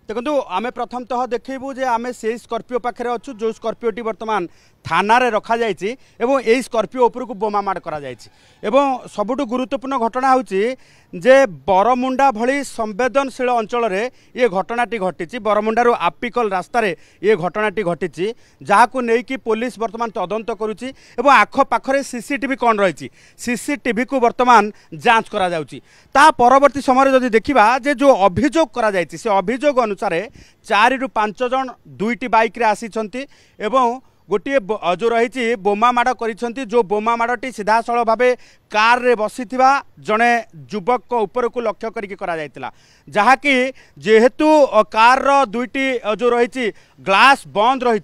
देखो आम प्रथमतः देखू जे आम से स्कर्पिओ पाखे अच्छु जो स्कर्पिओटी बर्तमान थाना रखा जाइए एवं यही स्कर्पिओ उपरकू बोमा माड़ करा सबुठ गुरुत्वपूर्ण घटना हूँ जे बरमुंडा भली संवेदनशील अंचल ये घटनाटी घटी बरमुंडारू आपिकल रास्तार ये घटनाटी घटी जहाँ नहीं पुलिस बर्तमान तदंत करुच्ची एवं आखपाखे सीसीटीवी कौन रही सीसीटीवी को बर्तमान जांच करा जाउची। ता परवर्ती समय जदि देखा जे जो अभियोग करा जाइए से अभियोग अनुसार 4 ରୁ 5 जन 2टी बाइक रे आसी एवं गोटे जो रही बोमा माड़ कर जो बोमा माड़टी सीधा सड़क भाव कार रे बसी जड़े युवक ऊपर को लक्ष्य करा जहाँकि जेहेतु कार रो 2टी जो रही ग्लास बंद रही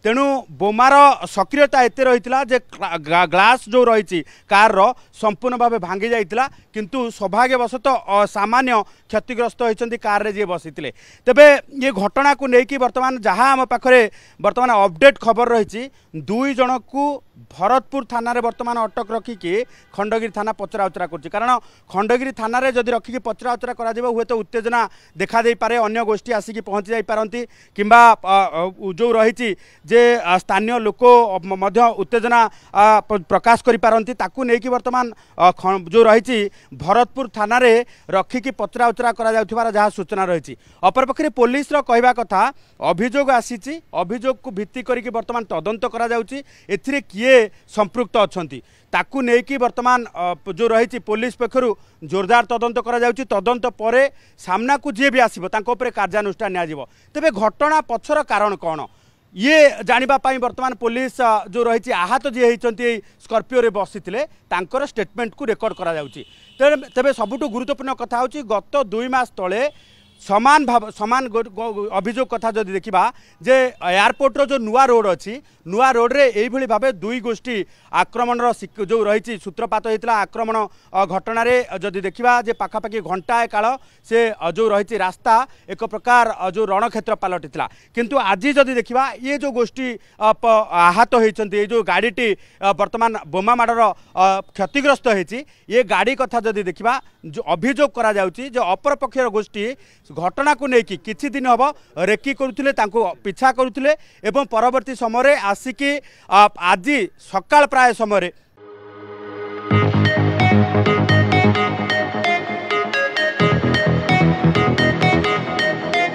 तेणु बोमार सक्रियता एत रही जे ग्लास जो रही कार रो संपूर्ण भाव भांगी जाइतिला किंतु सौभाग्यवशतः सामान्य क्षतिग्रस्त होती कार रे जी बसी तेबे ये घटना को लेकिन बर्तमान जहाँ आम पाखे बर्तमान अपडेट खबर रही 2 जन को भरतपुर थाना रे बर्तमान अटक रखिकी खंडगिरी थाना पचराउचरा कर कारण खंडगिरी थाना रे जदि रखिकी पचराउचरा करा हुए तो उत्तेजना देखा दे पारे अन्य गोष्ठी आसिकी पहुँची जाई पारंती किंबा जो रही जे स्थानीय लोक मध्य उत्तेजना प्रकाश करि पारंती ताकू नेकी वर्तमान जो रही भरतपुर थाना रे रखिकी पचराउचरा करा जाउथिबार जहाँ सूचना रही अपरपक्षे पुलिस रो कहवा कथा अभियोग आसी अभियोग को भित्ति करके बर्तमान तदंत करा जाउची एथिरे किए संपृक्त अछंती ताकू नेकी वर्तमान जो रही पुलिस पक्षर जोरदार तदंत करा जाउची तदंत परे सामना को जे भी आसीबो तांको उपरे कार्यानुष्ठान नियाजिबो। तेबे घटना पछर कारण कौन ये जानिबा पाई वर्तमान पुलिस जो रही आहत जी होती स्कर्पिओ रे बसीथिले तांकर स्टेटमेंट को रेकर्ड करा जाउची। तेबे सबुठु गुरुत्वपूर्ण कथा होची गत 2 मास तले समान अभियोग कथा जदि देखा जे एयरपोर्ट रो जो नुआ रोड अच्छी नुआ रोड रे यही भाव 2 गोष्ठी आक्रमण जो रही सूत्रपात होता आक्रमण घटना रे जदि देखा जे पाखापाखि घंटाए काल से जो रही रास्ता एक प्रकार जो रणक्षेत्र पलटिला किंतु आज जदि देखा ये जो गोष्ठी आहत होती जो गाड़ीटी बर्तमान बोमा माड़र क्षतिग्रस्त होती ये गाड़ी कथा जदि देखा जो अभियोग करा जाउची जो अपर पक्षर गोष्ठी घटना को लेकिन किछि दिन हम रेकी करुले पिछा करुले एवं परवर्ती समय आसिकी आज सकाल प्राय समय